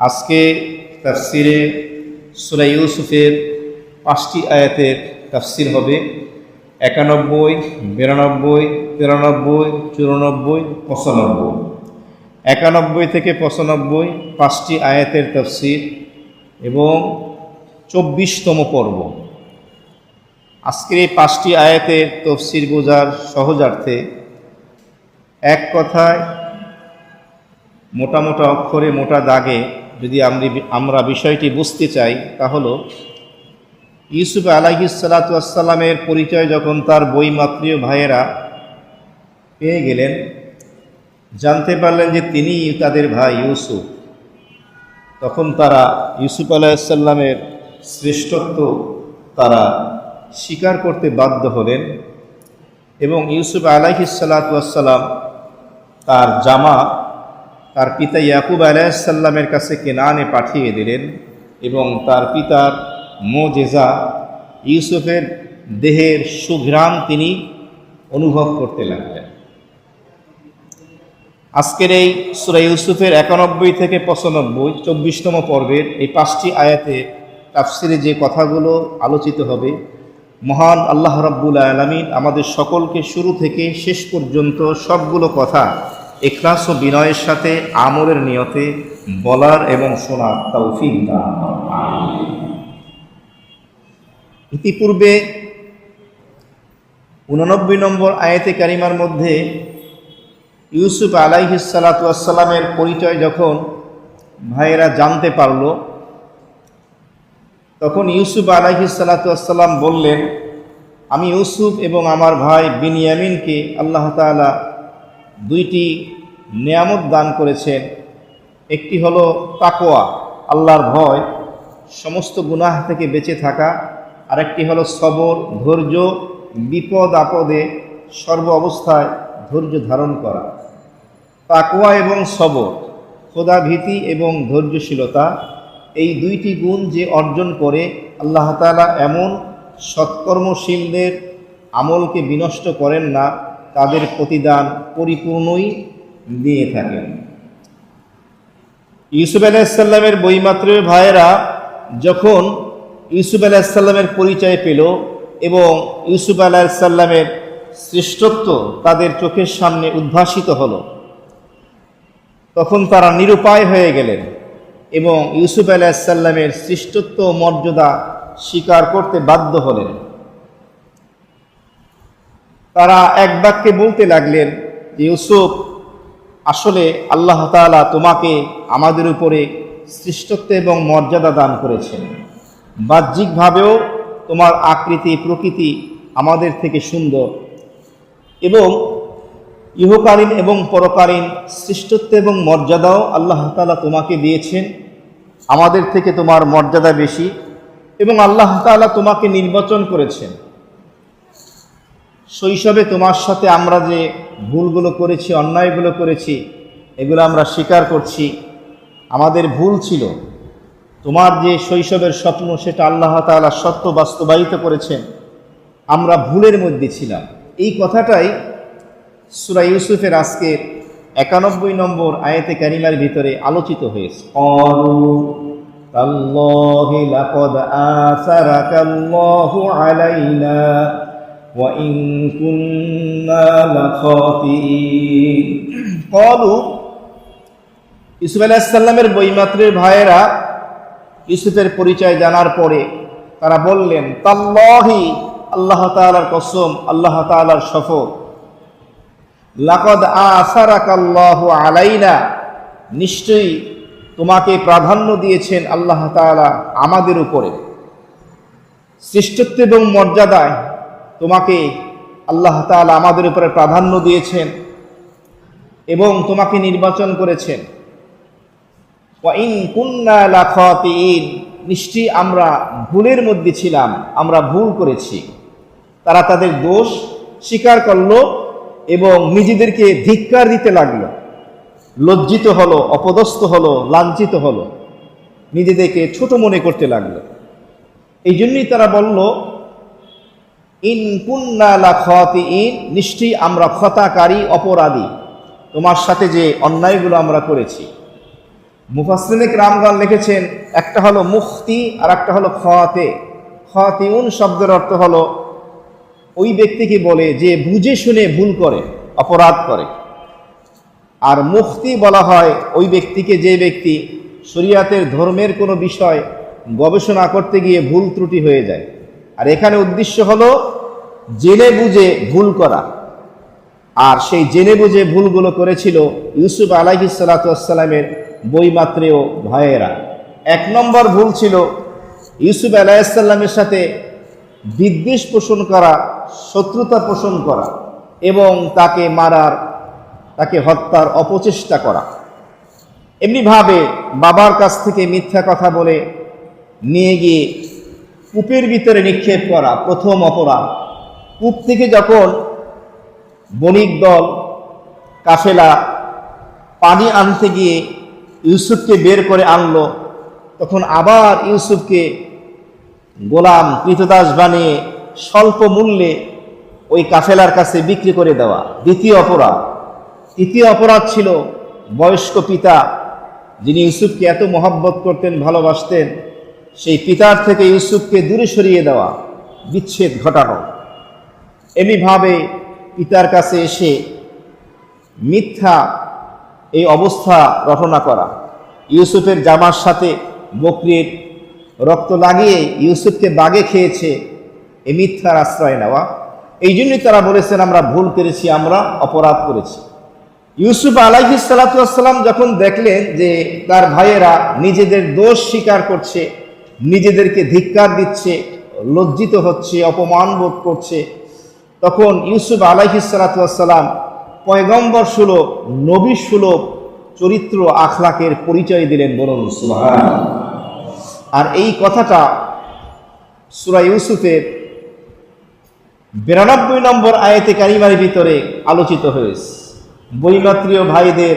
আজকে তাফসিরে সূরা ইউসুফের 5টি আয়াতের তাফসির হবে। 91, 92, 93, 94, 95। 91 থেকে 95 5টি আয়াতের তাফসির এবং 24তম পর্ব। আজকের এই 5টি আয়াতের তাফসির বোঝার সহজার্থে এক কথায় মোটা মোটা অক্ষরে মোটা দাগে যদি আমরা বিষয়টি বুঝতে চাই, তা হলো ইউসুফ আলাইহিস সালাতু ওয়াস সালামের পরিচয় যখন তার বৈমাত্রীয় ভাইয়েরা পেয়ে গেলেন, জানতে পারলেন যে তিনি তাদের ভাই ইউসুফ, তখন তারা ইউসুফ আলাইহিস সালামের শ্রেষ্ঠত্ব তারা স্বীকার করতে বাধ্য হলেন এবং ইউসুফ আলাইহিস সালাতু ওয়াস সালাম তার জামা তার পিতা ইয়াকুব আলাইহিস সালামের কাছে কেনানে পাঠিয়ে দিলেন এবং তার পিতার মুজিজা ইউসুফের দেহের সুঘ্রাণ তিনি অনুভব করতে লাগলেন। আজকের এই সূরা ইউসুফের 91 থেকে 95 24তম পর্বের এই 5টি আয়াতে তাফসিরে যে কথাগুলো আলোচিত হবে, মহান আল্লাহ রাব্বুল আলামিন আমাদের সকলকে শুরু থেকে শেষ পর্যন্ত সবগুলো কথা ইখলাস ও বিনয়ের সাথে আমলের নিয়তে বলার এবং শোনার তৌফিক দান করুন। ইতিপূর্বে 89 নম্বর আয়াতে কারিমার মধ্যে ইউসুফ আলাইহিস সালাতু ওয়াস সালামের পরিচয় যখন ভাইয়েরা জানতে পারল, তখন ইউসুফ আলাইহিস সালাতু ওয়াস সালাম বললেন, আমি ইউসুফ এবং আমার ভাই বিনিয়ামিনকে আল্লাহ তাআলা 2টি নিয়ামত দান করেছেন। একটি হলো তাকওয়া, আল্লাহর ভয়, সমস্ত গুনাহ থেকে বেঁচে থাকা। আরেকটি হলো সবর, ধৈর্য, বিপদ আপদে সর্ব অবস্থায় ধৈর্য ধারণ করা। তাকওয়া এবং সবর, খোদা ভীতি এবং ধৈর্যশীলতা, এই 2টি গুণ যে অর্জন করে, আল্লাহ তাআলা এমন সৎকর্মশীলদের আমলকে বিনষ্ট করেন না, তাদের প্রতিদান পরিপূর্ণই দিয়ে থাকেন। ইউসুফ আলাইহিস সালামের বৈমাত্রীয় ভাইয়েরা যখন ইউসুফ আলাইহিস সালামের পরিচয় পেল এবং ইউসুফ আলাইহিস সালামের শ্রেষ্ঠত্ব তাদের চোখের সামনে উদ্ভাসিত হলো, তখন তারা নিরুপায় হয়ে গেলেন এবং ইউসুফ আলাইহিস সালামের শ্রেষ্ঠত্ব মর্যাদা স্বীকার করতে বাধ্য হলেন। তারা এক বাক্যে বলতে লাগলেন যে, ইউসুফ, আসলে আল্লাহ তাআলা তোমাকে আমাদের উপরে শ্রেষ্ঠত্ব এবং মর্যাদা দান করেছেন। বাহ্যিকভাবেও তোমার আকৃতি প্রকৃতি আমাদের থেকে সুন্দর এবং ইহকালীন এবং পরকালীন শ্রেষ্ঠত্ব এবং মর্যাদাও আল্লাহ তাআলা তোমাকে দিয়েছেন। আমাদের থেকে তোমার মর্যাদা বেশি এবং আল্লাহ তাআলা তোমাকে নির্বাচন করেছেন। শৈশবে তোমার সাথে আমরা যে ভুলগুলো করেছি, অন্যায়গুলো করেছি, এগুলো আমরা স্বীকার করছি। আমাদের ভুল ছিল। তোমার যে শৈশবের স্বপ্ন, সেটা আল্লাহ তাআলা সত্য বাস্তবায়িত করেছেন। আমরা ভুলের মধ্যে ছিলাম। এই কথাটাই সূরা ইউসুফের আজকের 91 নম্বর আয়াতে কারিমার ভিতরে আলোচিত হয়েছে। তাল্লাহি লাকাদ আসারাকাল্লাহু আলাইনা ওয়া ইন কুন্না লাখাতিঈন। ক্বালু, ইউসুফ আলাইহিস সালামের বৈমাত্রের ভাইয়েরা ইউসুফের পরিচয় জানার পরে তারা বললেন, তাল্লাহি, আল্লাহ তাআলার কসম, আল্লাহ তাআলার শপথ, লাকাদ আসারাকাল্লাহু আলাইনা, নিশ্চয়ই তোমাকে প্রাধান্য দিয়েছেন আল্লাহ তাআলা আমাদের উপরে। শ্রেষ্ঠত্ব এবং মর্যাদায় তোমাকে আল্লাহ তাআলা আমাদের উপরে প্রাধান্য দিয়েছেন এবং তোমাকে নির্বাচন করেছেন। ওয়া ইন কুন্না লাখাতিঈন, নিশ্চয়ই আমরা ভুলের মধ্যে ছিলাম, আমরা ভুল করেছি। তারা তাদের দোষ স্বীকার করলো এবং নিজেদেরকে ধিক্কার দিতে লাগলো, লজ্জিত হলো, অপদস্থ হলো, লাঞ্ছিত হলো, নিজেদেরকে ছোট মনে করতে লাগলো। এই জন্যই তারা বলল, ইন কুন্না লাখাতিঈন, নিশ্চয়ই আমরা খতাকারী, অপরাধী, তোমার সাথে যে অন্যায়গুলো আমরা করেছি। মুফাসসিরিনে কিরামগণ লিখেছেন, একটা হলো মুখতি আর একটা হলো খাতে। খাতিউন শব্দের অর্থ হলো ওই ব্যক্তিকে বলে যে বুঝে শুনে ভুল করে, অপরাধ করে। আর মুফতি বলা হয় ওই ব্যক্তিকে, যে ব্যক্তি শরিয়াতের ধর্মের কোনো বিষয় গবেষণা করতে গিয়ে ভুল ত্রুটি হয়ে যায়। আর এখানে উদ্দেশ্য হলো জেনে বুঝে ভুল করা। আর সেই জেনে বুঝে ভুলগুলো করেছিল ইউসুফ আলাইহিস সালাতু ওয়াস সালামের বৈমাত্রেয় ভাইয়েরা। এক নম্বর ভুল ছিল ইউসুফ আলাইহিস সালামের সাথে বিদ্বেষ পোষণ করা, শত্রুতা পোষণ করা এবং তাকে মারার, তাকে হত্যার অপচেষ্টা করা। এমনিভাবে বাবার কাছ থেকে মিথ্যা কথা বলে নিয়ে গিয়ে কূপের ভিতরে নিক্ষেপ করা প্রথম অপরাধ। কূপ থেকে যখন বণিক দল কাফেলা পানি আনতে গিয়ে ইউসুফকে বের করে আনলো, তখন আবার ইউসুফকে গোলাম কৃতদাস বানিয়ে স্বল্প মূল্যে ওই কাফেলার কাছে বিক্রি করে দেওয়া দ্বিতীয় অপরাধ। তৃতীয় অপরাধ ছিল বয়স্ক পিতা, যিনি ইউসুফকে এত মহব্বত করতেন, ভালোবাসতেন, সেই পিতার থেকে ইউসুফকে দূরে সরিয়ে দেওয়া, বিচ্ছেদ ঘটানো। এমনিভাবে পিতার কাছে এসে মিথ্যা এই অবস্থা রটনা করা, ইউসুফের জামার সাথে বকরির রক্ত লাগিয়ে ইউসুফকে বাগে খেয়েছে, এই মিথ্যার আশ্রয় নেওয়া। এই জন্যই তারা বলেছেন আমরা ভুল করেছি, আমরা অপরাধ করেছি। ইউসুফ আলাইহিস সালাতু ওয়াস সালাম যখন দেখলেন যে তার ভাইয়েরা নিজেদের দোষ স্বীকার করছে, নিজেদেরকে ধিক্কার দিচ্ছে, লজ্জিত হচ্ছে, অপমান বোধ করছে, তখন ইউসুফ আলাইহিস সালাতু ওয়াস সালাম পয়গম্বর সুলভ, নবী সুলভ চরিত্র আখলাকের পরিচয় দিলেন। বলুন সুবহানাল্লাহ। আর এই কথাটা সূরা ইউসুফের 92 নম্বর আয়াতে কারিমার ভিতরে আলোচিত হয়েছে। বৈমাত্রীয় ভাইদের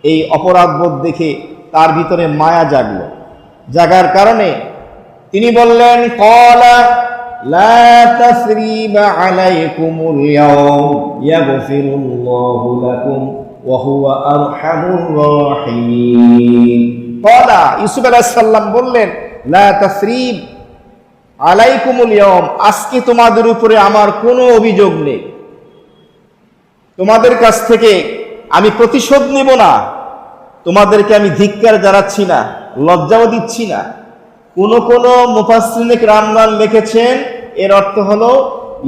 এই অপরাধবোধ দেখে তার ভিতরে মায়া জাগলো। জাগার কারণে তিনি বললেন, ক্বালা লা তাসরিবা আলাইকুমুল ইয়াওম ইয়াগফিরুল্লাহু লাকুম ওয়া হুয়া আরহামুর রাহিমিন। ক্বালা, ইউসুফ আলাইহিস সালাম বললেন, লা তাসরিব আলাইকুমুল ইয়াওম, আজকে তোমাদের উপরে আমার কোনো অভিযোগ নেই, তোমাদের কাছ থেকে আমি প্রতিশোধ নেব না, তোমাদেরকে আমি ধিক্কার জানাচ্ছি না, লজ্জাও দিচ্ছি না। কোন কোন মুফাসসিরিনে কিরামগণ লিখেছেন এর অর্থ হলো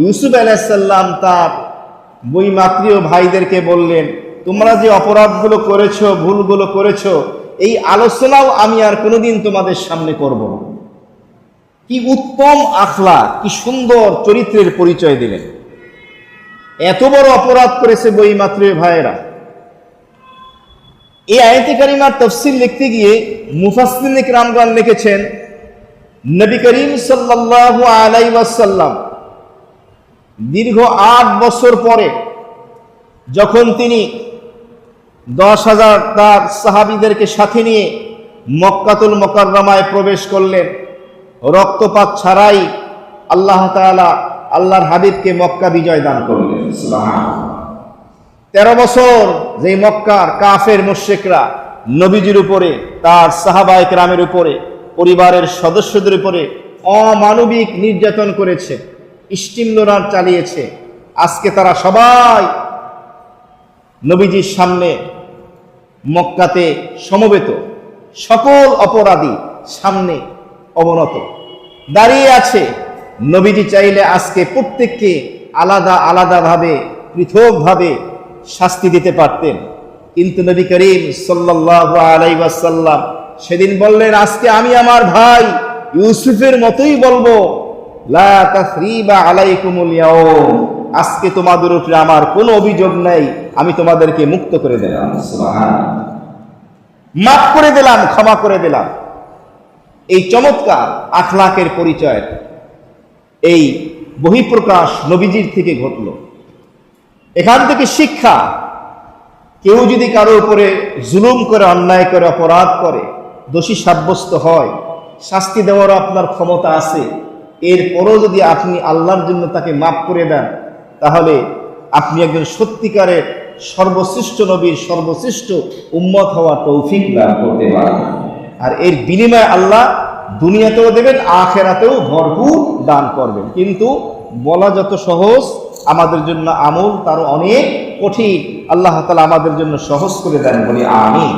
ইউসুফ আলাইহিস সালাম তার বৈমাত্রীয় ভাইদেরকে বললেন, তোমরা যে অপরাধগুলো করেছো, ভুলগুলো করেছো, এই আলোচনাও আমি আর কোনোদিন তোমাদের সামনে করব না। কি উত্তম আখলাক, কি সুন্দর চরিত্রের পরিচয় দিলেন। এত বড় অপরাধ করেছে বৈমাত্রীয় ভাইয়েরা। এই আয়াতে কারিমার তাফসীর লিখতে গিয়ে মুফাসসিরিনে কিরামগণ লিখেছেন, নবী করিম সাল্লাল্লাহু আলাইহি ওয়াসাল্লাম দীর্ঘ 8 বছর পরে যখন তিনি 10,000 তার সাহাবীদেরকে সাথে নিয়ে মক্কাতুল মুকাররমায় প্রবেশ করলেন, রক্তপাত ছাড়াই আল্লাহ তাআলা আল্লাহর হাবিবকে মক্কা বিজয় দান করলেন। সুবহানাল্লাহ। 13 বছর যে মক্কার কাফের মুশরিকরা নবীজির উপরে, তার সাহাবায়ে কেরামের উপরে, পরিবারের সদস্যদের উপরে অমানবিক নির্যাতন করেছে, স্টিমরোলার চালিয়েছে, আজকে তারা সবাই নবীজির সামনে মক্কাতে সমবেত, সকল অপরাধী সামনে অবনত দাঁড়িয়ে আছে। নবীজি চাইলে আজকে প্রত্যেককে আলাদা আলাদাভাবে, পৃথকভাবে শাস্তি দিতে পারতেন, কিন্তু নবী করিম সাল্লাল্লাহু আলাইহি ওয়াসাল্লাম সেদিন বললেন, আজকে আমি আমার ভাই ইউসুফের মতোই বলবো, লা তাসরিবা আলাইকুমুল ইয়াওম, আজকে তোমাদের উপরে আমার কোনো অভিযোগ নাই, আমি তোমাদেরকে মুক্ত করে দিলাম। সুবহানাল্লাহ। মাফ করে দিলাম, ক্ষমা করে দিলাম। এই চমৎকার আখলাকের পরিচয়, এই বহিঃপ্রকাশ নবীজির থেকে ঘটল। এখান থেকে শিক্ষা, কেউ যদি কারো উপরে জুলুম করে, অন্যায় করে, অপরাধ করে, দোষী সাব্যস্ত হয়, শাস্তি দেওয়ারও আপনার ক্ষমতা আছে, এরপরও যদি আপনি আল্লাহর জন্য তাকে মাফ করে দেন, তাহলে আপনি একজন সত্যিকারের সর্বশ্রেষ্ঠ নবীর সর্বশ্রেষ্ঠ উম্মত হওয়ার তৌফিক লাভ করতে পারেন। আর এর বিনিময়ে আল্লাহ দুনিয়াতেও দেবেন, আখিরাতেও ভরপুর দান করবেন। কিন্তু বলা যত সহজ, আমাদের জন্য আমল তারও অনেক কঠিন। আল্লাহ তাআলা আমাদের জন্য সহজ করে দেন, বলি আমিন।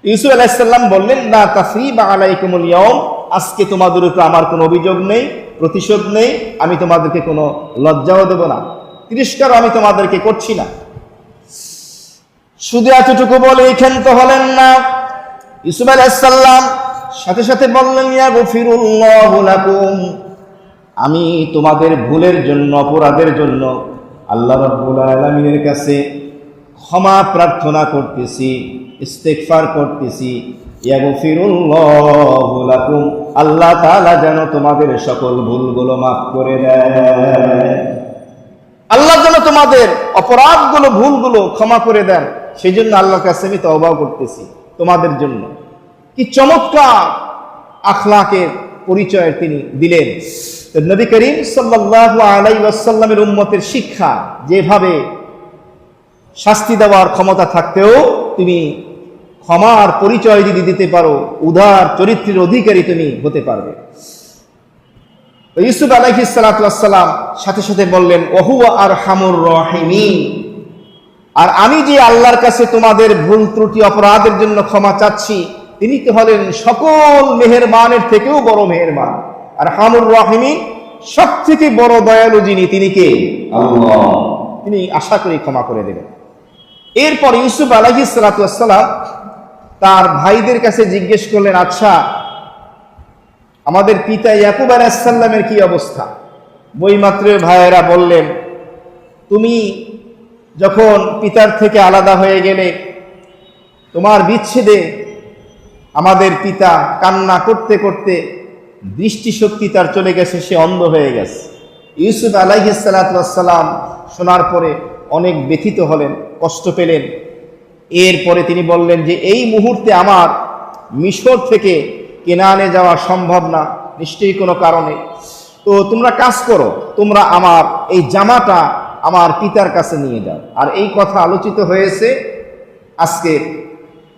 ইউসুফ আলাইহিস সালাম বললেন, লা তাসরিবা আলাইকুমুল ইয়াউম, আজকে তোমাদের উপর আমার কোনো অভিযোগ নেই, প্রতিশোধ নেই, আমি তোমাদেরকে কোনো লজ্জাও দেব না, তিরস্কার আমি তোমাদেরকে করছি না। শুধু এতটুকু বলে ক্ষান্ত হলেন না। ইউসুফ আলাইহিস সালাম সাথে সাথে বললেন, ইয়াগফিরুল্লাহু লাকুম, আমি তোমাদের ভুলের জন্য, অপরাধের জন্য আল্লাহ রাব্বুল আলামিনের কাছে ক্ষমা প্রার্থনা করতেছি, ইস্তেগফার করতেছি। ইয়াগফিরুল্লাহু লাকুম, আল্লাহ তাআলা যেন তোমাদের সকল ভুলগুলো মাফ করে দেন, আল্লাহ যেন তোমাদের অপরাধগুলো, ভুলগুলো ক্ষমা করে দেন। সেই জন্য আল্লাহর কাছে আমি তওবা করতেছি তোমাদের জন্য। কি চমৎকার আখলাকের পরিচয় তিনি দিলেন। তো নবী করিম সাল্লাল্লাহু আলাইহি ওয়াসাল্লামের উম্মতের শিক্ষা, যেভাবে শাস্তি দেওয়ার ক্ষমতা থাকতেও তুমি ক্ষমার পরিচয় যদি দিতে পারো, উদার চরিত্রের অধিকারী তুমি হতে পারবে। ইউসুফ আলাইহিস সালাতু ওয়াস সালাম সাথে সাথে বললেন, ওহুয়া আরহামুর রাহিমিন, আর আমি যে আল্লাহর কাছে তোমাদের ভুল ত্রুটি অপরাধের জন্য ক্ষমা চাচ্ছি, তিনি তো হলেন সকল মেহেরবানের থেকেও বড় মেহেরবান। আর আরহামুর রাহিমিন, সব থেকে বড় দয়ালু যিনি, তিনি কে? আল্লাহ। তিনি আশা করি ক্ষমা করে দেবেন। এরপর ইউসুফ আলাইহিস সালাতু ওয়াস সালাম তার ভাইদের কাছে জিজ্ঞেস করলেন, আচ্ছা আমাদের পিতা ইয়াকুব আলাইহিস সালামের কি অবস্থা? বইমাত্র ভাইয়েরা বললেন, তুমি যখন পিতার থেকে আলাদা হয়ে গেলে, তোমার বিচ্ছেদে আমাদের পিতা কান্না করতে করতে দৃষ্টিশক্তি তার চলে গেছে, সে অন্ধ হয়ে গেছে। ইউসুফ আলাইহিস সালাতু ওয়াস সালাম শোনার পরে অনেক ব্যথিত হলেন, কষ্ট পেলেন। এরপরে তিনি বললেন যে এই মুহূর্তে আমার মিশর থেকে কেনানে যাওয়া সম্ভব না, নিশ্চয়ই কোনো কারণে। তো তোমরা কাজ করো, তোমরা আমার এই জামাটা আমার পিতার কাছে নিয়ে যাও। আর এই কথা আলোচিত হয়েছে আজকে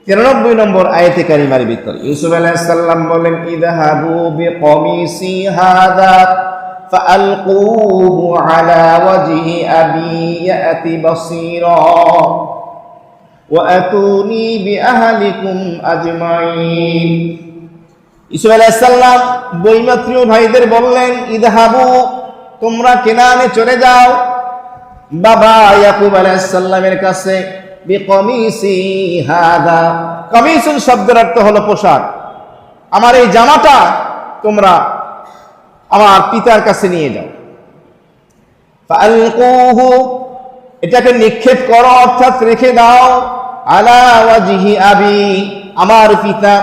93 নম্বর আয়াতে কারিমার ভিতরে। ইউসুফ আলাইহিস সালাম বলেন, ইযহাবু বিকমিসি হাযা ফাআলকুহু আলা ওয়াজহি আবি ইয়াতি বাসীরা ওয়া আতুনি বিআহলিকুম আজমাইন। ইউসুফ আলাইহিস সালাম বৈমাত্রীয় ভাইদের বললেন, ইযহাবু, তোমরা কেনানে চলে যাও বাবা ইয়াকুব আলাইহিস সালামের কাছে, বিকমিসি হাযা, কমিসুন শব্দের অর্থ হলো পোশাক, আমার এই জামাটা তোমরা আমার পিতার কাছে নিয়ে যাও। ফাআলকুহু, এটাকে নিক্ষেপ করো, অর্থাৎ রেখে দাও, আলা ওয়াজহি আবি, আমার পিতা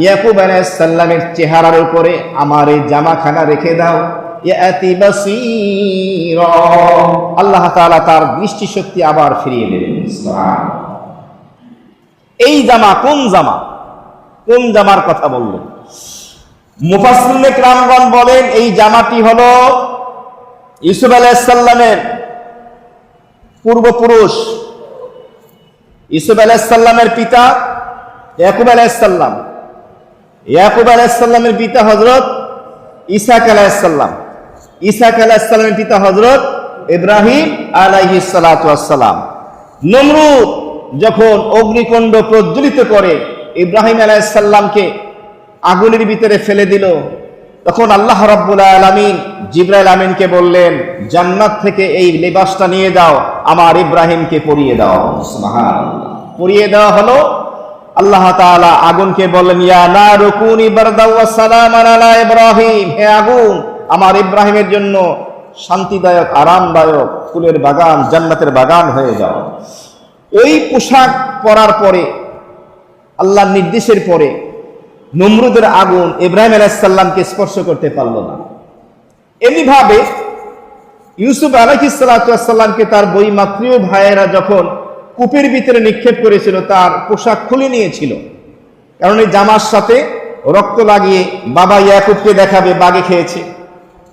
ইয়াকুব আলাইহিস সালামের চেহারার উপরে আমার এই জামাখানা রেখে দাও। ইয়াতি বাসীরা, আল্লাহ তাআলা তার দৃষ্টিশক্তি আবার ফিরিয়ে দেবেন। এই জামা কোন জামা? কোন জামার কথা বললেন? মুফাসসিরিনে কিরামগণ বলেন, এই জামাটি হলো ইউসুফ আলাইহিস সালামের পূর্বপুরুষ, ইউসুফ আলাইহিস সালামের পিতা ইয়াকুব আলাইহিস সালাম, ইয়াকুব আলাইহিস সালামের পিতা হযরত ইসহাক আলাইহিস সালাম, ইসহাক আলাইহিস সালামের পিতা হযরত ইব্রাহিম আলাইহিস সালাতু ওয়াস সালাম। নমরুদ যখন অগ্নিকুণ্ড প্রজ্বলিত করে ইব্রাহিম আলাইহিস সালামকে আগুনের ভিতরে ফেলে দিল, তখন আল্লাহ রাব্বুল আলামিন জিবরাইল আমিনকে বললেন, জান্নাত থেকে এই লিবাসটা নিয়ে যাও, আমার ইব্রাহিমকে পরিয়ে দাও। সুবহানাল্লাহ। পরিয়ে দেওয়া হলো। আল্লাহ তাআলা আগুনকে বললেন, ইয়া নারু কুনি বারদাও ওয়া সালামান আলা ইব্রাহিম, হে আগুন আমার ইব্রাহিমের জন্য শান্তিদায়ক, আরামদায়ক ফুলের বাগান, জান্নাতের বাগান হয়ে যাও। ওই পোশাক পরার পরে, আল্লাহর নির্দেশের পরে, নমরুদের আগুন ইব্রাহিম আলাইহিস সালামকে স্পর্শ করতে পারল না। এমনিভাবে ইউসুফ আলাইহিস সালাতু ওয়াস সালামকে তার বৈমাত্রীয় ভাইয়েরা যখন কূপের ভিতরে নিক্ষেপ করেছিল, তার পোশাক খুলে নিয়েছিল, কারণ এই জামার সাথে রক্ত লাগিয়ে বাবা ইয়াকুবকে দেখাবে বাগে খেয়েছে।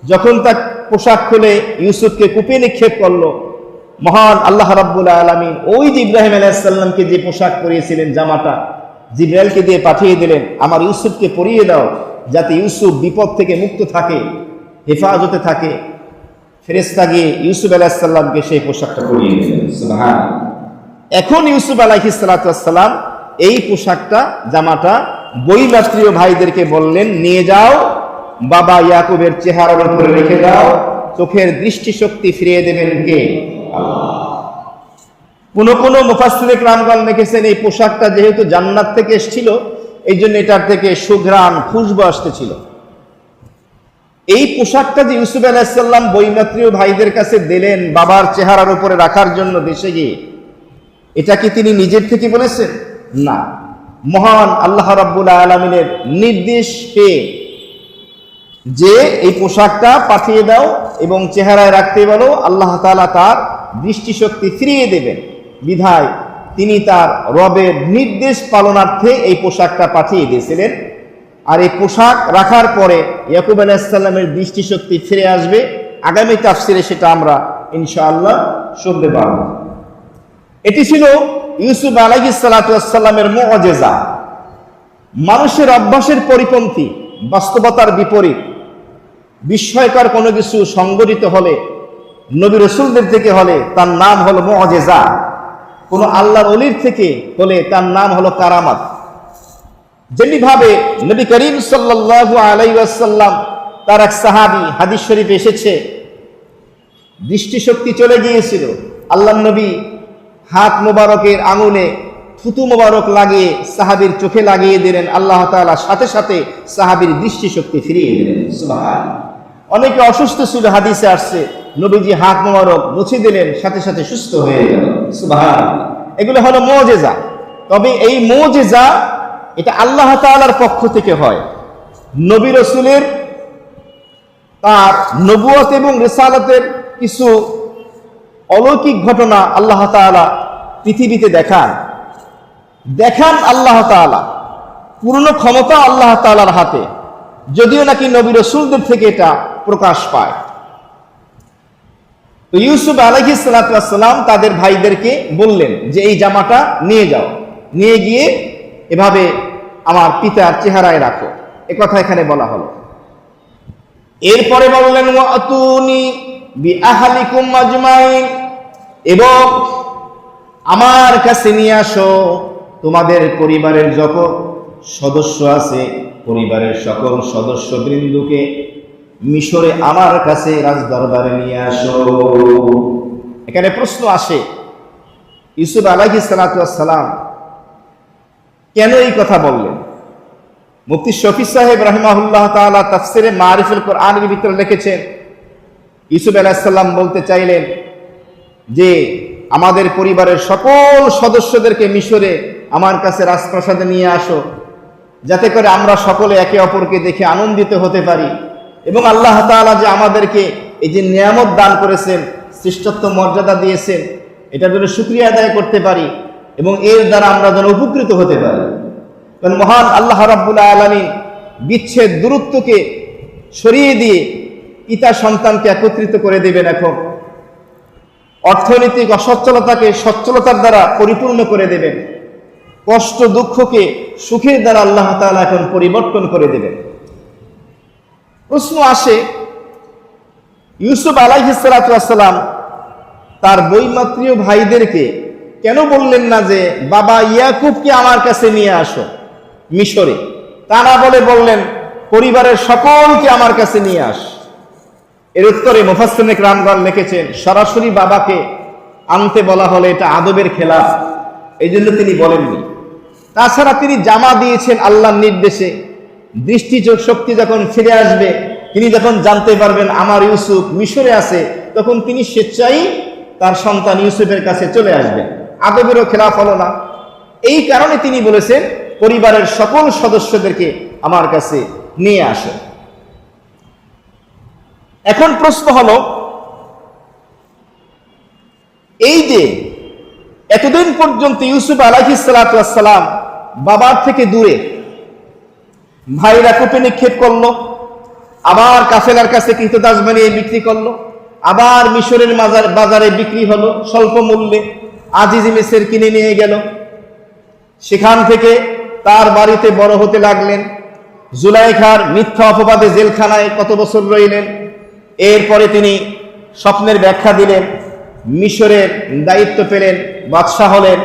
যখন তার পোশাক খুলে ইউসুফকে কূপে নিক্ষেপ করলো, মহান আল্লাহ রাব্বুল আলামিন ওই যে ইব্রাহিম আলাইহিস সালামকে যে পোশাক পরিয়েছিলেন, জামাটা জিবরাইলকে দিয়ে পাঠিয়ে দিলেন, আমার ইউসুফকে পরিয়ে দাও যাতে ইউসুফ বিপদ থেকে মুক্ত থাকে, হেফাজতে থাকে। ফেরেশতা গিয়ে ইউসুফ আলাইহিস সালামকে সেই পোশাকটা পরিয়ে দিলেন। সুবহানাল্লাহ। এখন ইউসুফ আলাইহিস সালাম এই পোশাকটা, জামাটা বৈমাত্রীয় ভাইদেরকে বললেন, নিয়ে যাও, বাবা ইয়াকুবের চেহারার উপরে রেখে দাও, চোখের দৃষ্টিশক্তি ফিরিয়ে দেবেন কে? আল্লাহ। কোন মুফাসসিরে কেরামগণ লিখেছেন এই পোশাকটা যেহেতু জান্নাত থেকে এসেছিল, এই জন্য এটার থেকে সুঘ্রাণ, খুশবু আসতেছিল। এই পোশাকটা যে ইউসুফ আলাইহিস সালাম বৈমাত্রীয় ভাইদের কাছে দিলেন বাবার চেহারার উপরে রাখার জন্য দেশে গিয়ে, এটা কি তিনি নিজের থেকে বলেছেন? না, মহান আল্লাহ রাব্বুল আলামিনের নির্দেশ পেয়ে যে এই পোশাকটা পাঠিয়ে দাও এবং চেহারায় রাখতে বলো, আল্লাহ তাআলা তার দৃষ্টিশক্তি ফিরিয়ে দেবেন বিধায় তিনি তার রবের নির্দেশ পালনার্থে এই পোশাকটা পাঠিয়ে দিয়েছিলেন। আর এই পোশাক রাখার পরে ইয়াকুব আলাইহিস সালামের দৃষ্টিশক্তি ফিরে আসবে। আগামী তাফসিরে সেটা আমরা ইনশাআল্লাহ শুনতে পারব। এটি ছিল ইউসুফ আলাইহিস সালামের মুআজিজা। মানুষের অভ্যাসের পরিপন্থী, বাস্তবতার বিপরীত বিস্ময়কর কোনো কিছু সংঘটিত হলে, নবী রাসূলদের থেকে হলে তার নাম হলো মুআজিজা, কোনো আল্লাহর ওলির থেকে হলে তার নাম হলো কারামাত। যেমনিভাবে নবী করিম সাল্লাল্লাহু আলাইহি ওয়াসাল্লাম, তার এক সাহাবী, হাদিস শরীফে এসেছে, দৃষ্টিশক্তি চলে গিয়েছিল, আল্লাহর নবী হাত মোবারকের আঙুলে থুতু মোবারক লাগিয়ে সাহাবীর চোখে লাগিয়ে দিলেন, আল্লাহ তাআলা সাথে সাথে সাহাবীর দৃষ্টিশক্তি ফিরিয়ে দিলেন। সুবহানাল্লাহ। অনেকে অসুস্থ ছিল, হাদিসে আসছে নবীজি হাত মোবারক মুছে দিলেন, সাথে সাথে সুস্থ হয়ে গেল। সুবহানাল্লাহ। এগুলো হলো মুআজিজা। তবে এই মুআজিজা এটা আল্লাহ তাআলার পক্ষ থেকে হয়। নবী রাসূলের তার নবুয়ত এবং রিসালাতের কিছু অলৌকিক ঘটনা আল্লাহ তাআলা পৃথিবীতে দেখান আল্লাহ তাআলা। পূর্ণ ক্ষমতা আল্লাহ তাআলার হাতে, যদিও নাকি নবী রাসূলদের থেকে এটা প্রকাশ পায়। তো ইউসুফ আলাইহিস সালাম তাদের ভাইদেরকে বললেন যে এই জামাটা নিয়ে যাও, নিয়ে গিয়ে এভাবে আমার পিতার চেহারায় রাখো, এ কথা এখানে বলা হলো। এরপরে বললেন ওয়াতুনি বিআহলিকুম আজমাইন, এবং আমার কাছে নিয়ে আসো তোমাদের পরিবারের যত সদস্য আছে, পরিবারের সকল সদস্যবৃন্দকে মিশরে আমার কাছে রাজদরবারে নিয়ে আসো। এখানে প্রশ্ন আসে, ইউসুফ আলাইহিস সালাম কেন এই কথা বললেন? মুফতি শফি সাহেব রাহিমাহুল্লাহ তাআলা তাফসিরে মারিফুল কোরআনের ভিতরে লিখেছেন, ইউসুফ আলাইহিস সালাম বলতে চাইলেন যে আমাদের পরিবারের সকল সদস্যদেরকে মিশরে আমার কাছে রাজপ্রাসাদে নিয়ে আসো, যাতে করে আমরা সকলে একে অপরকে দেখে আনন্দিত হতে পারি, এবং আল্লাহ তাআলা যে আমাদেরকে এই যে নিয়ামত দান করেছেন, শ্রেষ্ঠত্ব মর্যাদা দিয়েছেন, এটার জন্য শুকরিয়া আদায় করতে পারি এবং এর দ্বারা আমরা যেন উপকৃত হতে পারি। কারণ মহান আল্লাহ রাব্বুল আলামিন বিচ্ছেদ, দূরত্বকে সরিয়ে দিয়ে পিতা সন্তানকে একত্রিত করে দেবেন। এখন অর্থনৈতিক অসচ্ছলতাকে সচ্ছলতার দ্বারা পরিপূর্ণ করে দেবেন, কষ্ট দুঃখকে সুখের দ্বারা আল্লাহ তাআলা এখন পরিবর্তন করে দেবেন। প্রশ্ন আসে, ইউসুফ আলাইহিস সালাম তার বৈমাত্রীয় ভাইদেরকে কেন বললেন না যে বাবা ইয়াকুবকে আমার কাছে নিয়ে আসো মিশরে? তারা বললেন পরিবারের সকলকে আমার কাছে নিয়ে আস। এর উত্তরে মুফাসসিরিনে কেরামগণ লিখেছেন, সরাসরি বাবাকে আনতে বলা হলে এটা আদবের খেলাফ, এই জন্য তিনি বলেননি। তাছাড়া তিনি জামা দিয়েছেন আল্লাহর নির্দেশে। দৃষ্টি শক্তি যখন ফিরে আসবে, তিনি যখন জানতে পারবেন আমার ইউসুফ মিশরে আছে, তখন তিনি স্বেচ্ছায় তার সন্তান ইউসুফের কাছে চলে আসবেন। আদবেরও খেলাফ হলো না। এই কারণে তিনি বলেছেন পরিবারের সকল সদস্যদেরকে আমার কাছে নিয়ে আসে। এখন প্রশ্ন হলো, এই যে এতদিন পর্যন্ত ইউসুফ আলাইহিস সালাম বাবার থেকে দূরে, ভাইরা কূপে নিক্ষেপ করলো, আবার কাফেলার কাছে কৃতদাস বানিয়ে বিক্রি করলো, আবার মিশরের বাজারে বিক্রি হলো স্বল্প মূল্যে। আজিজ মিসর কিনে নিয়ে গেল, সেখান থেকে তার বাড়িতে বড় হতে লাগলেন। জুলাইখার মিথ্যা অপবাদে জেলখানায় কত বছর রইলেন। এরপরে তিনি স্বপ্নের ব্যাখ্যা দিলেন, মিশরের দায়িত্ব পেলেন, বাদশাহ হলেন।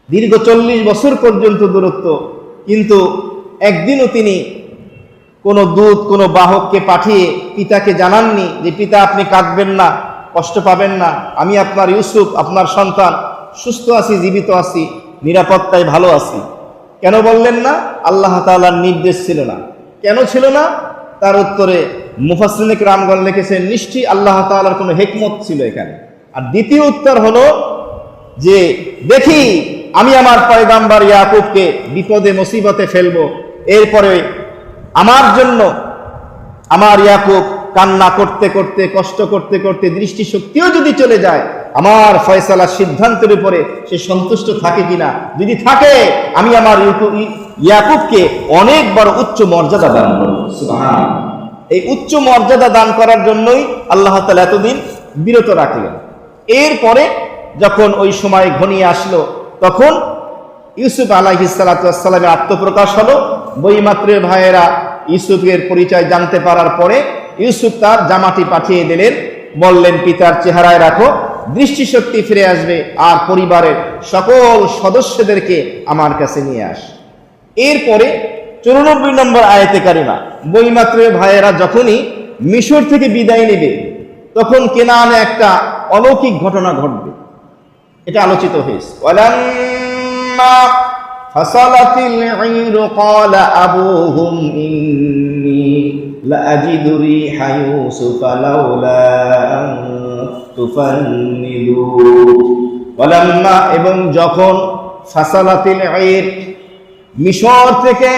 দীর্ঘ 40 বছর পর্যন্ত দূরত্ব, কিন্তু একদিনও তিনি কোনো দূত, কোনো বাহককে পাঠিয়ে পিতাকে জানাননি যে পিতা আপনি কাঁদবেন না, কষ্ট পাবেন না, আমি আপনার ইউসুফ, আপনার সন্তান সুস্থ আছি, জীবিত আছি, নিরাপত্তায় ভালো আছি। কেন বললেন না? আল্লাহ তাআলার নির্দেশ ছিল না। কেন ছিল না? তার উত্তরে মুফাসসিরিন কিরামগণ লিখেছেন, নিশ্চয়ই আল্লাহ তাআলার কোনো হিকমত ছিল এখানে। আর দ্বিতীয় উত্তর হলো যে দেখি আমি আমার পয়গম্বর ইয়াকুবকে বিপদে মুসিবতে ফেলবো, এরপরে আমার জন্য আমার ইয়াকুব কান্না করতে করতে, কষ্ট করতে করতে দৃষ্টিশক্তিও যদি চলে যায়, আমার ফয়সালা সিদ্ধান্তের উপরে সে সন্তুষ্ট থাকে কিনা, যদি থাকে আমি আমার ইয়াকুবকে অনেক বড় উচ্চ মর্যাদা দান করব। সুবহানাল্লাহ। এই উচ্চ মর্যাদা দান করার জন্যই আল্লাহ তাআলা এতদিন বিরত রাখলেন। এরপরে যখন ওই সময় ঘনিয়ে আসলো, তখন ইউসুফ আলাইহিস সালাতু ওয়াস সালামের আত্মপ্রকাশ হলো। বইমাত্রের ভাইয়েরা ইউসুফের পরিচয় জানতে পারার পরে ইউসুফ তার জামাটি পাঠিয়ে দিলেন, বললেন পিতার চেহারায় রাখো, দৃষ্টিশক্তি ফিরে আসবে, আর পরিবারের সকল সদস্যদেরকে আমার কাছে নিয়ে আস। এরপরে 94 নম্বর আয়াতে কারিমা, বইমাত্রের ভাইয়েরা যখনই মিশর থেকে বিদায় নেবে, তখন কেনানে একটা অলৌকিক ঘটনা ঘটবে, এটা আলোচিত হয়েছে। ফাসালাতিল ঈরু ক্বালা আবুহুম ইন্নী লাআজিদু রিহা ইউসুফা লাউলা আন তুফান্নিদু। ওয়ালাম্মা, এবং যখন ফাসালাতিল ঈর, মিশর থেকে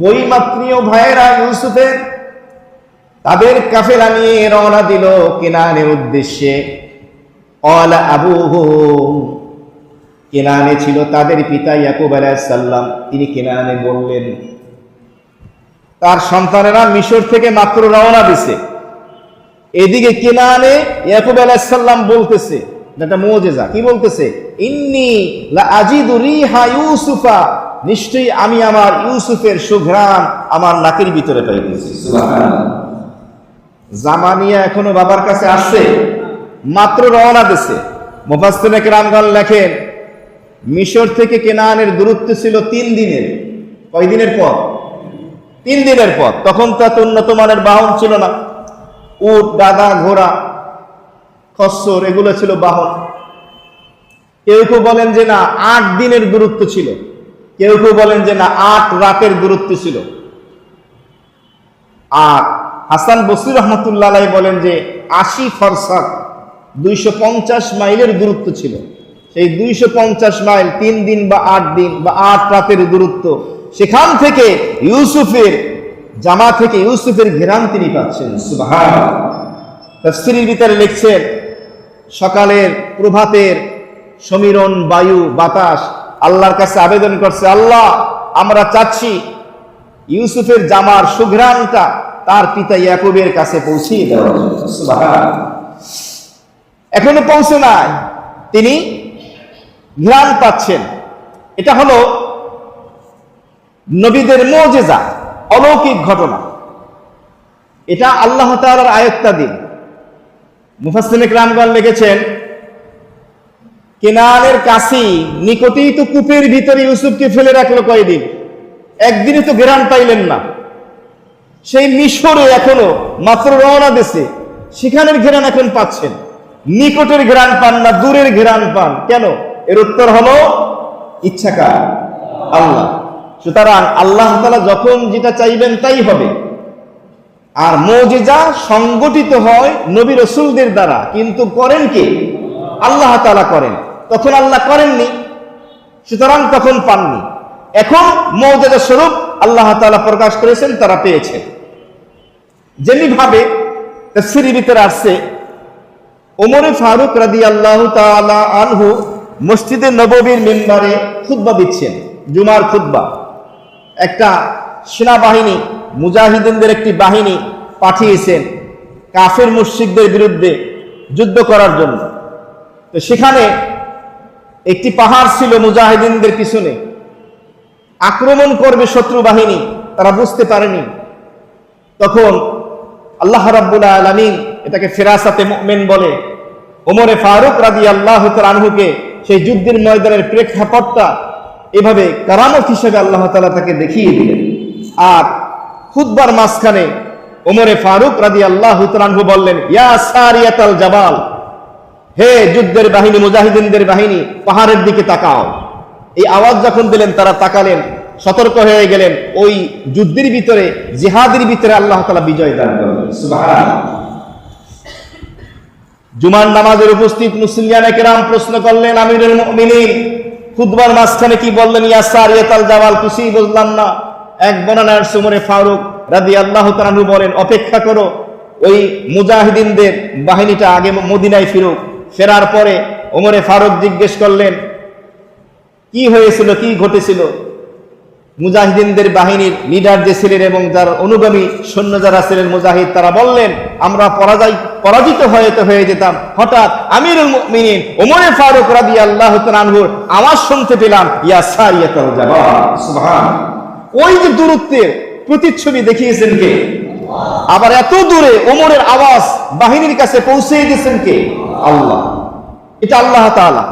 বইমাত্রীয় ভাইয়েরা ইউসুফের তাদের কাফেলা নিয়ে রওনা দিল কেনানের উদ্দেশ্যে। ক্বালা আবুহুম, কেনানে ছিল তাদের পিতা ইয়াকুব আলাইহিস সালাম। তিনি কেনানে বললেন, তার সন্তানেরা মিশর থেকে মাত্র রওনা দিছে, এদিকে কেনানে ইয়াকুব আলাইহিস সালাম বলতেছে, এটা মুজিজা। কি বলতেছে? ইন্নী লাআজিদু রিহা ইউসুফা, নিশ্চয়ই আমি আমার ইউসুফের সুঘ্রাণ আমার নাকের ভিতরে পাইতেছি। সুবহানাল্লাহ। জামানিয়া এখনো বাবার কাছে আসছে, মাত্র রওনা দিছে। মুফাসসিরিন কিরামগণ লেখেন, মিশর থেকে কেনানের দূরত্ব ছিল 3 দিনের। কয় দিনের পর? 3 দিনের পর। তখন তো উন্নত মানের বাহন ছিল না, উট, গাধা, ঘোড়া, খচ্চর, এগুলো ছিল বাহন। কেউ কেউ বলেন যে না 8 দিনের দূরত্ব ছিল, কেউ কেউ বলেন যে না 8 রাতের দূরত্ব ছিল। আর হাসান বসরি রহমতুল্লাহ আলাইহি বলেন যে 80 ফরসাখ, 250 মাইলের দূরত্ব ছিল। সেই 250 মাইল 3 দিন বা 8 দিন বা 8 রাতের দূরত্ব, সেখান থেকে ইউসুফের জামা থেকে ইউসুফের ঘ্রাণ তিনি পাচ্ছেন। সুবহানাল্লাহ। তাফসীরের ভিতরে লিখছেন, সকালের প্রভাতের সমীরণ বায়ু বাতাস আল্লাহর কাছে আবেদন করছে, আল্লাহ আমরা চাচ্ছি ইউসুফের জামার সুঘ্রাণটা তার পিতা ইয়াকুবের কাছে পৌঁছিয়ে দেওয়ার জন্য। সুবহানাল্লাহ। এখনো পৌঁছে নাই, তিনি ঘ্রাণ পাচ্ছেন। এটা হলো নবীদের মুজিজা, অলৌকিক ঘটনা। এটা আল্লাহ তাআলার আয়াত্তাদিন। মুফাসসিরিন কিরামগণ লিখেছেন, কেনানের কাছে নিকটেই তো কূপের ভিতরে ইউসুফকে ফেলে রাখলো কয়দিন, একদিনই তো ঘ্রাণ পাইলেন না। সেই মিশরে এখনো মাত্র রওনা দিছে, সেখানের ঘ্রাণ এখন পাচ্ছেন, নিকটের ঘ্রাণ পান না, দূরের ঘ্রাণ পান। কেন? এর উত্তর হলো ইচ্ছা কার? আল্লাহ। সুতরাং আল্লাহ তাআলা যখন যেটা চাইবেন তাই হবে। আর মুজিজা সংগঠিত হয় নবী রাসূলদের দ্বারা, কিন্তু করেন কে? আল্লাহ তাআলা করেন। তখন আল্লাহ করেননি, সুতরাং তখন পাননি। এখন মুজিজা স্বরূপ আল্লাহ তাআলা প্রকাশ করেছেন, তারা পেয়েছেন। যেমনি ভাবে তাফসীরের ভিতরে আসছে, ওমর ফারুক রাদিয়াল্লাহু তাআলা আনহু মসজিদে নববীর মিম্বারে খুতবা দিচ্ছেন, জুমার খুতবা। একটা সেনাবাহিনী, মুজাহিদিনদের একটি বাহিনী পাঠিয়েছেন কাফের মুশরিকদের বিরুদ্ধে যুদ্ধ করার জন্য। তো সেখানে একটি পাহাড় ছিল মুজাহিদিনদের পিছনে, আক্রমণ করবে শত্রু বাহিনী, তারা বুঝতে পারেনি। তখন আল্লাহ রাব্বুল আলামিন এটাকে ফিরাসাতে মুমিন বলে, ওমরে ফারুক রাদিয়াল্লাহু তাআলা আনহুকে সেই যুদ্ধের ময়দানের প্রেক্ষাপটটা এভাবে কারামত হিসেবে আল্লাহ তাআলা তাকে দেখিয়ে দিলেন। আর খুতবার মাঝখানে ওমরে ফারুক রাদিয়াল্লাহু তাআলা আনহু বললেন, ইয়া সারিয়াতাল জাবাল, হে যুদ্ধের বাহিনী, মুজাহিদিনদের বাহিনী, পাহাড়ের দিকে তাকাও। এই আওয়াজ যখন দিলেন তারা তাকালেন, সতর্ক হয়ে গেলেন। ওই যুদ্ধের ভিতরে, জিহাদের ভিতরে আল্লাহ তাআলা বিজয় দান করলেন। সুবহানাল্লাহ। জুমার নামাজের উপস্থিত মুসলিয়ানে কেরাম প্রশ্ন করলেন, আমিরুল মুমিনিন খুতবার মাঝখানে কি বললেন, ইয়া সারিয়াতাল জাবাল, কিছুই বুঝলাম না। এক বর্ণনায় ওমরে ফারুক রাদিয়াল্লাহু তাআলা আনহু বলেন, অপেক্ষা করো, ওই মুজাহিদিনদের বাহিনীটা আগে মদিনায় ফিরুক। ফেরার পরে ওমরে ফারুক জিজ্ঞেস করলেন, কি হয়েছিল, কি ঘটেছিল? মুজাহিদিনদের বাহিনীর লিডার যে ছিলেন এবং যার অনুগামী সৈন্য যারা ছিলেন মুজাহিদ, তারা বললেন, আমরা পরাজিত হয়ে যেতাম। হঠাৎ আমিরুল মুমিনিন ওমরে ফারুক রাদিয়াল্লাহু তাআলা আনহুর আওয়াজ শুনতে পেলাম, ইয়া সারিয়াতাল জাবাল। সুবহানাল্লাহ। ওই যে দূরত্বের প্রতিচ্ছবি দেখিয়েছেন কে? আবার এত দূরে ওমরের আওয়াজ বাহিনীর কাছে পৌঁছে দিয়েছেন কে? আল্লাহ। এটা আল্লাহ তাআলা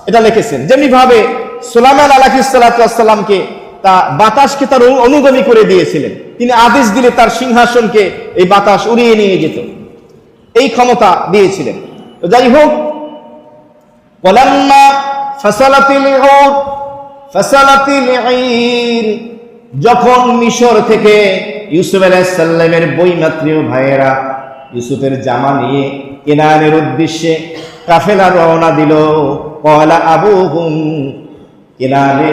এটা লিখেছেন। যেমনি ভাবে সুলাইমান আলাইহিস সালাতু ওয়াস সালামকে তা বাতাসকে তার অনুগামী করে দিয়েছিলেন, তিনি আদেশ দিলে তার সিংহাসনকে এই বাতাস উড়িয়ে নিয়ে যেত, এই ক্ষমতা দিয়েছিলেন। তো যাই হোক, ওয়ালাম্মা ফাসালাতিল উদ ফাসালাতিল ঈর, যখন মিশর থেকে ইউসুফ আলাইহিস সালামের বৈমাত্রীয় ভাইয়েরা ইউসুফের জামা নিয়ে কেনানের উদ্দেশ্যে কাফেলা রওনা দিল, ক্বালা আবুহুম, কেনানে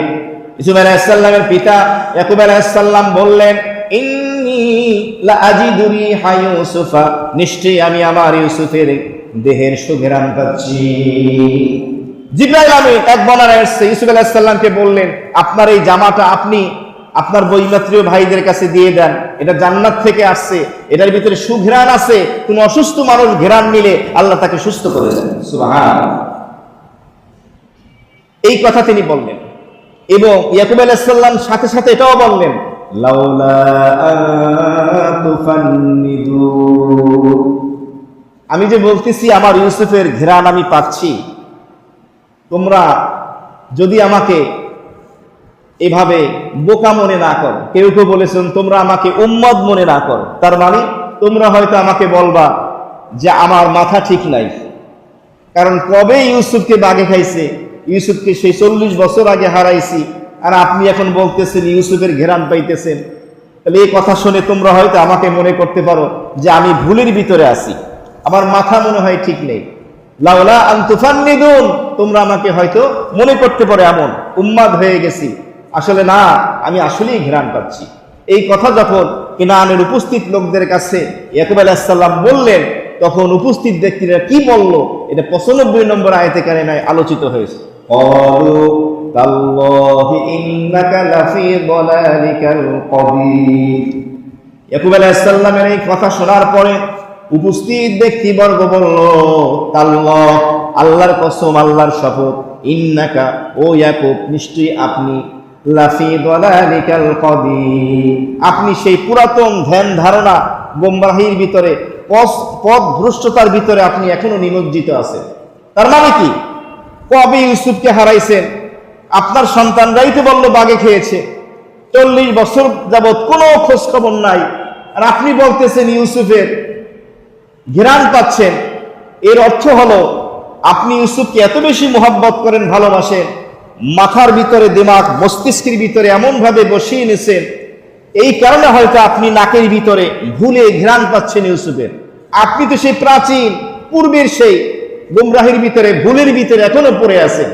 ইউসুফ আলাইহিস সালামের পিতা ইয়াকুব আলাইহিস সালাম বললেন, ইন্নী লা আজিদু রিহা ইউসুফা, নিশ্চয়ই আমি আমার ইউসুফের দেহের সুঘ্রাণ পাচ্ছি। জিবরাইল আমিন এক বর্ণনায় এসেছে, ইউসুফ আলাইহিস সালামকে বললেন, আপনার এই জামাটা আপনি আপনার বৈমাত্রীয় ভাইদের কাছে দিয়ে দেন, এটা জান্নাত থেকে আসছে, এটার ভিতরে সুঘ্রাণ আছে, কোন অসুস্থ মানুষ ঘ্রাণ নিলে আল্লাহ তাকে সুস্থ করে দেন। সুবহানাল্লাহ। এই কথা তিনি বললেন এবং ইয়াকুব আলাইহিস সালাম সাথে সাথে এটাও বললেন, লাউলা তুফান্নিদু, আমি যে বলতেছি আমার ইউসুফের ঘ্রাণ আমি পাচ্ছি, তোমরা যদি আমাকে এভাবে বোকা মনে না করো। কেউ কেউ বলেছেন তোমরা আমাকে উম্মত মনে না করো, তার মানে তোমরা হয়তো আমাকে বলবা যে আমার মাথা ঠিক নাই, কারণ কবে ইউসুফকে বাগে খাইছে, ইউসুফকে সেই 40 বছর আগে হারাইছি, আর আপনি এখন বলতেছেন ইউসুফের ঘেরান পাইতেছেন। তাহলে এই কথা শুনে তোমরা হয়তো আমাকে মনে করতে পারো যে আমি ভুলের ভিতরে আছি, আমার মাথা মনে হয় ঠিক নেই। লাউলা আন তুফান্নিদুন, তোমরা আমাকে হয়তো মনে করতে পারো এমন উম্মাদ হয়ে গেছি, আসলে না, আমি আসলেই ঘ্রাণ পাচ্ছি। এই কথা যখন কেনানের উপস্থিত লোকদের কাছে ইয়াকুব আলাইহিস সালাম বললেন, তখন উপস্থিত ব্যক্তিরা কি বলল, এটা 95 নম্বর আয়াতে কারিমায় আলোচিত হয়েছে। ক্বালু তাল্লাহি ইন্নাকা লাফি দালালিকাল কবীর। ইয়াকুব আলাইহিস সালামের এই কথা শোনার পরে উপস্থিত ব্যক্তিবর্গ বলল, তাল্লাহ, আল্লাহর কসম, আল্লাহর শপথ, ইন্নাকা, ও ইয়াকুব, নিশ্চয়ই আপনি, লাফি দালালিকাল কবীর, আপনি সেই পুরাতন ধ্যান ধারণা গোমরাহির ভিতরে, পথ ভ্রষ্টতার ভিতরে আপনি এখনো নিমজ্জিত আছেন। তার মানে কি, কবে ইউসুফকে হারাইছেন, আপনার সন্তানরাই তো বলল বাগে খেয়েছে, 40 বছর যাবৎ কোনো খোঁজ খবর নাই, আর আপনি বলতেছেন ইউসুফের ঘ্রাণ পাচ্ছেন। এর অর্থ হলো আপনি ইউসুফকে এত বেশি মোহাব্বত করেন, ভালোবাসেন, মাথার ভিতরে, দিমাগ, মস্তিষ্কের ভিতরে এমন ভাবে বসিয়ে নিয়েছেন, এই কারণে হয়তো আপনি নাকের ভিতরে ভুলে ঘ্রাণ পাচ্ছেন ইউসুফের। আপনি তো সেই প্রাচীন পূর্বের সেই গুমরাহির ভিতরে, ভুলের ভিতরে এখনো পড়ে আছেন।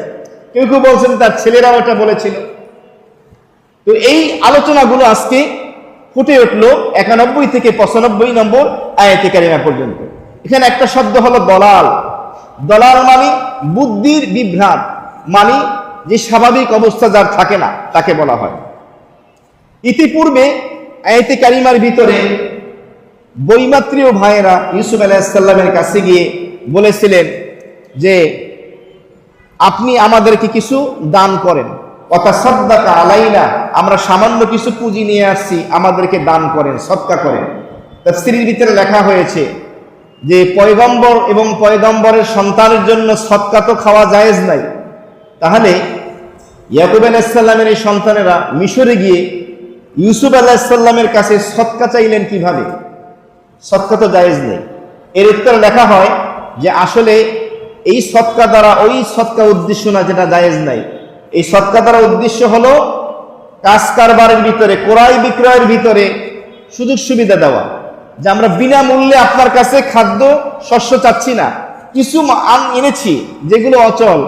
কেউ কেউ বলছেন তার ছেলেরাও এটা বলেছিল। তো এই আলোচনাগুলো আজকে ফুটে উঠলো 91 থেকে 95 নম্বর আয়াতে কারিমা পর্যন্ত। এখানে একটা শব্দ হলো দলাল। দলাল মানে বুদ্ধির বিভ্রাট, মানে যে স্বাভাবিক অবস্থা যার থাকে না, তাকে বলা হয়। ইতিপূর্বে আয়াতে কারিমার ভিতরে বৈমাত্রীয় ভাইয়েরা ইউসুফ আলাইহিস সালামের কাছে গিয়ে বলেছিলেন যে আপনি আমাদেরকে কিছু দান করেন, ওয়াতাসাদ্দাকা আলাইনা, আমরা সামান্য কিছু পুঁজি নিয়ে আসছি, আমাদেরকে দান করেন, সদকা করেন। তাফসীরের ভিতরে লেখা হয়েছে যে পয়গম্বর এবং পয়গম্বরের সন্তানের জন্য সদকা তো খাওয়া জায়েজ নাই, তাহলে ইয়াকুব আলাইহিস সালামের এই সন্তানেরা মিশরে গিয়ে ইউসুফ আলাইহিস সালামের কাছে সদকা চাইলেন কিভাবে? সদকা তো জায়েজ নেই। এর উত্তরে লেখা হয় যে আসলে এই সদকা দ্বারা ওই সদকা উদ্দেশ্য না যেটা জায়েজ নাই। এই সদকা দ্বারা উদ্দেশ্য হলো কাজ কারবারের ভিতরে, ক্রয় বিক্রয়ের ভিতরে সুযোগ সুবিধা দেওয়া, যে আমরা বিনামূল্যে আপনার কাছে খাদ্য শস্য চাচ্ছি না, কিছু এনেছি যেগুলো অচল,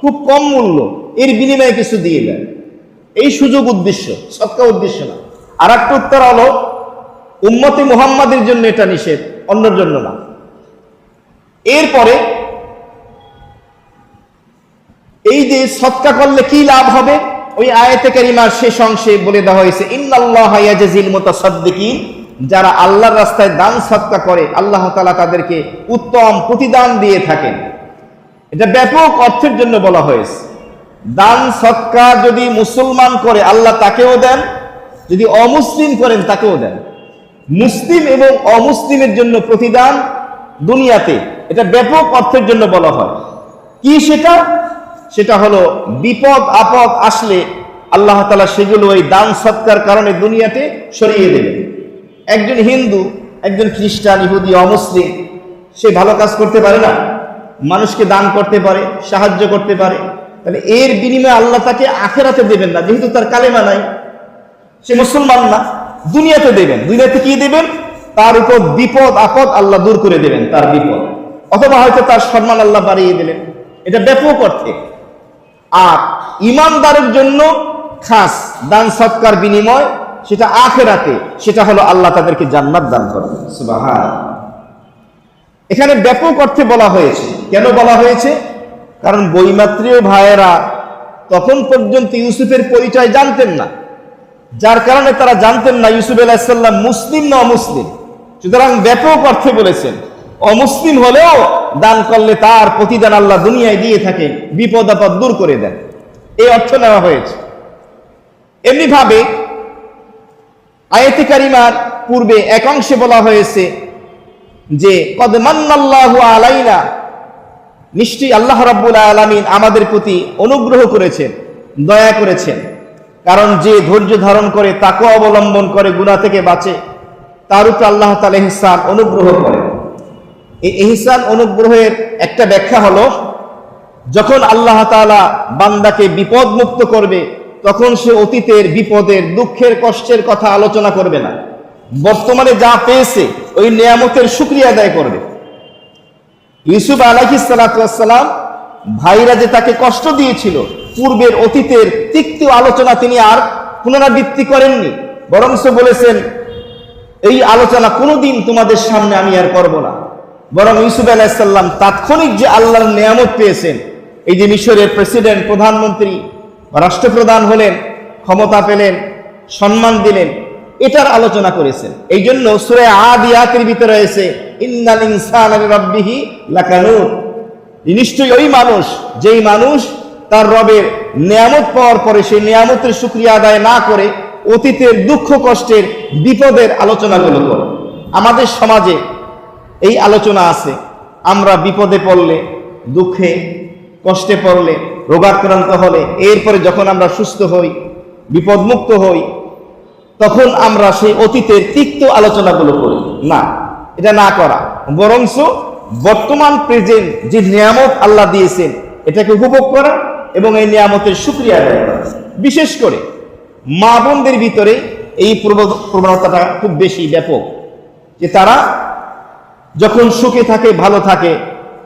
খুব কম মূল্য, এর বিনিময়ে কিছু দিয়ে দেন, এই সুযোগ উদ্দেশ্য, সদকা উদ্দেশ্য না। আর একটা উত্তর হলো উম্মতে মুহাম্মাদের জন্য এটা নিষেধ, অন্যের জন্য না। এরপরে এই যে সদকা করলে কি লাভ হবে, ওই আয়াতে কারিমার শেষ অংশে বলে দেওয়া হয়েছে ইন্নাল্লাহা ইয়াজজিল মুতাসাদ্দিকিন, যারা আল্লাহর রাস্তায় দান সদকা করে আল্লাহ তাআলা তাদেরকে উত্তম প্রতিদান দিয়ে থাকেন। এটা ব্যাপক অর্থের জন্য বলা হয়েছে। দান সদকা যদি মুসলমান করে আল্লাহ তাকেও দেন, যদি অমুসলিম করেন তাকেও দেন। মুসলিম এবং অমুসলিমের জন্য প্রতিদান দুনিয়াতে, এটা ব্যাপক অর্থের জন্য বলা হয়। কি সেটা? সেটা হলো বিপদ আপদ আসলে আল্লাহ তাআলা সেগুলো ওই দান সদকার কারণে দুনিয়াতে সরিয়ে দেবেন। একজন হিন্দু, একজন খ্রিস্টান, ইহুদি, অমুসলিম, সে ভালো কাজ করতে পারে না, মানুষকে দান করতে পারে, সাহায্য করতে পারে, তাহলে এর বিনিময়ে আল্লাহ তাকে আখিরাতে দেবেন না, যেহেতু তার কালেমা নাই, সে মুসলমান না, দুনিয়াতে দেবেন। দুনিয়াতে কি দেবেন? তার উপর বিপদ আপদ আল্লাহ দূর করে দেবেন, তার বিপদ, অথবা হয়তো তার সম্মান আল্লাহ বাড়িয়ে দিলেন। এটা ব্যাপক অর্থে। আর ইমানদারের জন্য খাস দান সদকার বিনিময়, সেটা আখিরাতে, সেটা হলো আল্লাহ তাদেরকে জান্নাত দান করবেন। সুবহানাল্লাহ। এখানে ব্যাপক অর্থে বলা হয়েছে। কেন বলা হয়েছে? কারণ বৈমাত্রীয় ভাইয়েরা তখন পর্যন্ত ইউসুফের পরিচয় জানতেন না, যার কারণে তারা জানতেন না ইউসুফ আলাইহিস সালাম মুসলিম না অমুসলিম। সুতরাং ব্যাপক অর্থে বলেছেন, অমুসলিম হলেও দান করলে তার প্রতিদান আল্লাহ দুনিয়ায় দিয়ে থাকেন, বিপদ আপদ দূর করে দেন, এই অর্থ নেওয়া হয়েছে। এমনি ভাবে আয়াতে কারিমার পূর্বে এক অংশে বলা হয়েছে যে কদ মান্নাল্লাহু আলাইনা, নিশ্চয়ই আল্লাহ রাব্বুল আলামিন আমাদের প্রতি অনুগ্রহ করেছেন, দয়া করেছেন। কারণ যে ধৈর্য ধারণ করে, তাকওয়া অবলম্বন করে, গুনাহ থেকে বাঁচে, তার উপর আল্লাহ তাআলা ইহসান অনুগ্রহ করেন। এই ইহসান অনুগ্রহের একটা ব্যাখ্যা হলো, যখন আল্লাহ তাআলা বান্দাকে বিপদ মুক্ত করবে, তখন সে অতীতের বিপদের, দুঃখের, কষ্টের কথা আলোচনা করবে না, বর্তমানে যা পেয়েছে ওই নিয়ামতের শুকরিয়া আদায় করবে। ইউসুফ আলাইহিস সালাতু ওয়াস সালাম ভাইরা যে তাকে কষ্ট দিয়েছিল, পূর্বের অতীতের তিক্ত আলোচনা তিনি আর পুনরাবৃত্তি করেননি, বরঞ্চ বলেছেন এই আলোচনা কোনোদিন তোমাদের সামনে আমি আর করব না। বরং ইউসুফ আলাইহিস সালাম তাৎক্ষণিক যে আল্লাহর নিয়ামত পেয়েছেন, এই যে মিশরের প্রেসিডেন্ট, প্রধানমন্ত্রী, রাষ্ট্রপ্রধান হলেন, ক্ষমতা পেলেন, সম্মান দিলেন, এটার আলোচনা করেছেন। এই জন্য সূরা আদিয়াতের ভিতরে রয়েছে ইন্নাল ইনসানা লিরাব্বিহি লাকানুত, নিশ্চয়ই ওই মানুষ, যেই মানুষ তার রবের নিয়ামত পাওয়ার পরে সেই নিয়ামতের শুকরিয়া আদায় না করে অতীতের দুঃখ কষ্টের বিপদের আলোচনাগুলো করে। আমাদের সমাজে এই আলোচনা আছে, আমরা বিপদে পড়লে, দুঃখে কষ্টে পড়লে, রোগাক্রান্ত হলে, এরপরে যখন আমরা সুস্থ হই, বিপদমুক্ত হই, তখন আমরা সেই অতীতের তিক্ত আলোচনাগুলো করি না। এটা না করা, বরঞ্চ বর্তমান প্রেজেন্ট যে নিয়ামত আল্লাহ দিয়েছেন এটাকে উপভোগ করা এবং এই নিয়ামতের শুকরিয়া আদায় করা। বিশেষ করে মা বোনদের ভিতরে এই প্রবণতাটা খুব বেশি ব্যাপক, যে তারা যখন সুখে থাকে, ভালো থাকে,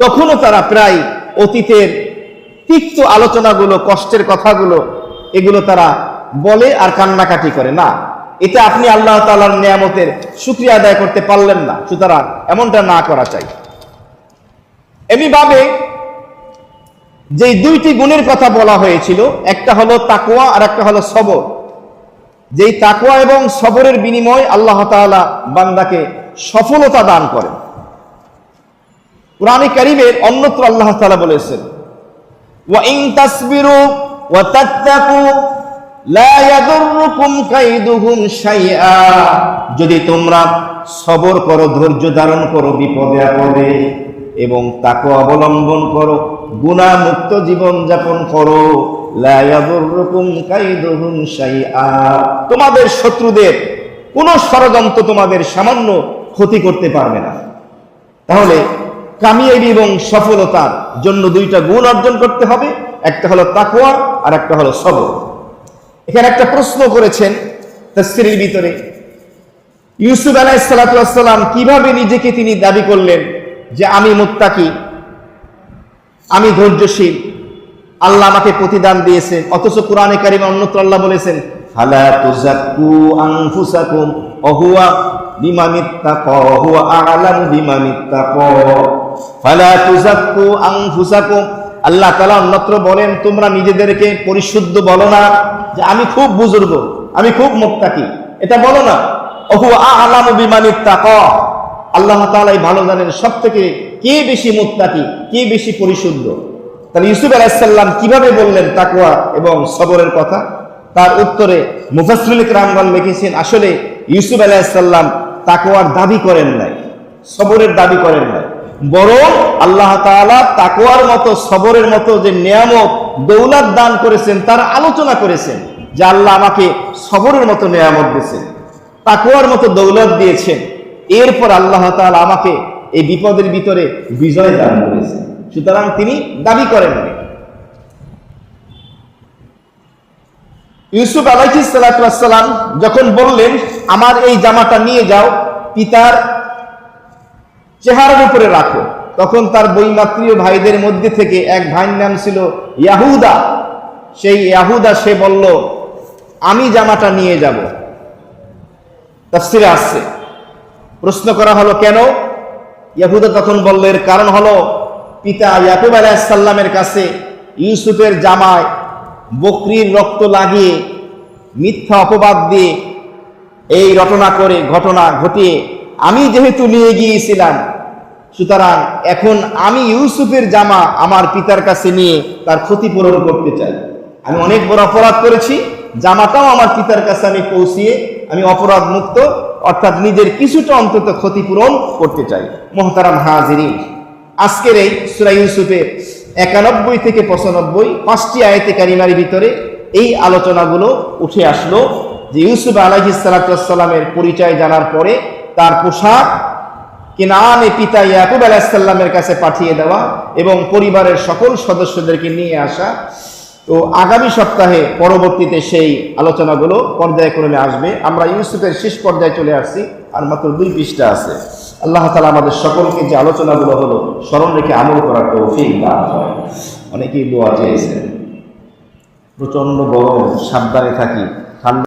তখনও তারা প্রায় অতীতের তিক্ত আলোচনাগুলো, কষ্টের কথাগুলো, এগুলো তারা বলে আর কান্নাকাটি করে না। এটা আপনি আল্লাহ তাআলার নিয়ামতের শুকরিয়া আদায় করতে পারলেন না, সুতরাং এমনটা না করা চাই। এমনিভাবে যে দুইটি গুণের কথা বলা হয়েছিল, একটা হলো তাকওয়া আর একটা হলো সবর। যেই তাকওয়া এবং সবরের বিনিময় আল্লাহ তাআলা বান্দাকে সফলতা দান করেন। কুরআনে কারীমের অন্যত্র আল্লাহ তাআলা বলেছেন, ওয়া ইন তাসবিরু ওয়া তাত্তাকু লা ইয়াদুররুকুম কাইদুহুম শাইআ, যদি তোমরা সবর করো, ধৈর্য ধারণ করো বিপদে আপদে, এবং তাকওয়া অবলম্বন করো, গুনাহ মুক্ত জীবন যাপন করো, লা ইয়াদুররুকুম কাইদুহুম শাইআ, তোমাদের শত্রুদের কোনো ষড়যন্ত্র তোমাদের সামান্য ক্ষতি করতে পারবে না। তাহলে কামিয়াবি এবং সফলতার জন্য দুইটা গুণ অর্জন করতে হবে, একটা হলো তাকওয়া আর একটা হলো সবর। এখানে একটা প্রশ্ন করেছেন তাফসীরের ভিতরে, ইউসুফ আলাইহিস সালাতু ওয়াস সালাম কিভাবে নিজেকে তিনি দাবি করলেন যে আমি মুত্তাকি, আমি ধৈর্যশীল, আল্লাহ আমাকে প্রতিদান দিয়েছেন, অথচ কোরআনে কারীমে অন্যত্র আল্লাহ বলেছেন ফালা তুযাক্কু আনফুসাকুম ওয়া হুয়া বিমানিত্তাকা ওয়া হুয়া আ'লামু বিমানিত্তাকা, ফালা তুযাক্কু আনফুসাকুম, আল্লাহ তাআলা অন্যত্র বলেন তোমরা নিজেদেরকে পরিশুদ্ধ বলো না যে আমি খুব বুজুর্গ, আমি খুব মুত্তাকি, এটা বলো না। ওয়া হুয়া আ'লামু বিমানিত্তাকা, আল্লাহ তাআলাই ভালো জানেন সবথেকে কে বেশি মুত্তাকি, কে বেশি পরিশুদ্ধ। তাহলে ইউসুফ আলাইহিস সালাম কিভাবে বললেন তাকওয়া এবং সবরের কথা? তার উত্তরে মুফাসসিরুল কিরামগণ লিখেছেন, আসলে ইউসুফ আলাইহিস সালাম তাকওয়ার দাবি করেন নাই, সবরের দাবি করেন নাই, বরং আল্লাহ তাআলা তাকওয়ার মতো সবরের মতো যে নিয়ামত দৌলত দান করেছেন তার আলোচনা করেছেন, যে আল্লাহ আমাকে সবরের মতো নিয়ামত দিয়েছেন, তাকওয়ার মতো দৌলত দিয়েছেন, এরপর আল্লাহ তাআলা আমাকে এই বিপদের ভিতরে বিজয় দান করেছেন। সুতরাং তিনি দাবি করেন নাই। ইউসুফ আলাইহিস সালাতু ওয়াস সালাম যখন বললেন আমার এই জামাটা নিয়ে যাও, পিতার চেহারার উপরে রাখো, তখন তার বৈমাত্রীয় ভাইদের মধ্যে থেকে এক ভাইয়ের নাম ছিল ইয়াহুদা, সেই ইয়াহুদা সে বলল আমি জামাটা নিয়ে যাব। তাফসীরে আসছে, প্রশ্ন করা হলো কেন? ইয়াহুদা তখন বলল এর কারণ হলো পিতা ইয়াকুব আলাইহিস সালামের কাছে ইউসুফের জামায় বকরির রক্ত লাগিয়ে মিথ্যা অপবাদ দিয়ে এই ঘটনা ঘটিয়ে আমি যেহেতু নিয়ে গিয়েছিলাম, সুতরাং এখন আমি ইউসুফের জামা আমার পিতার কাছে নিয়ে তার ক্ষতিপূরণ করতে চাই। আমি অনেক বড় অপরাধ করেছি, জামাটাও আমার পিতার কাছে আমি পৌঁছিয়ে আমি অপরাধ মুক্ত, অর্থাৎ নিজের কিছুটা অন্তত ক্ষতিপূরণ করতে চাই। মুহতারাম হাজিরিন, আজকের এই সূরা ইউসুফের 91 থেকে 95 5টি আয়াতে কারিমার ভিতরে এই আলোচনাগুলো উঠে আসলো, যে ইউসুফ আলাইহিস সালাতু ওয়াস সালামের পরিচয় জানার পরে তার পোশাক কেনানে পিতা ইয়াকুব আলাইহিস সালামের কাছে পাঠিয়ে দেওয়া এবং পরিবারের সকল সদস্যদেরকে নিয়ে আসা। তো আগামী সপ্তাহে পরবর্তীতে সেই আলোচনাগুলো পর্যায়ক্রমে আসবে। আমরা ইউসুফের শেষ পর্যায়ে চলে আসছি, আর মাত্র 2 পৃষ্ঠা আছে। আল্লাহ তাআলা আমাদের সকলকে যে আলোচনাগুলো হলো স্মরণ রেখে আমল করার তৌফিক দান করেন। অনেকেই দোয়া চেয়েছেন, প্রচন্ড গরম, সাবধানে থাকি, ঠান্ডা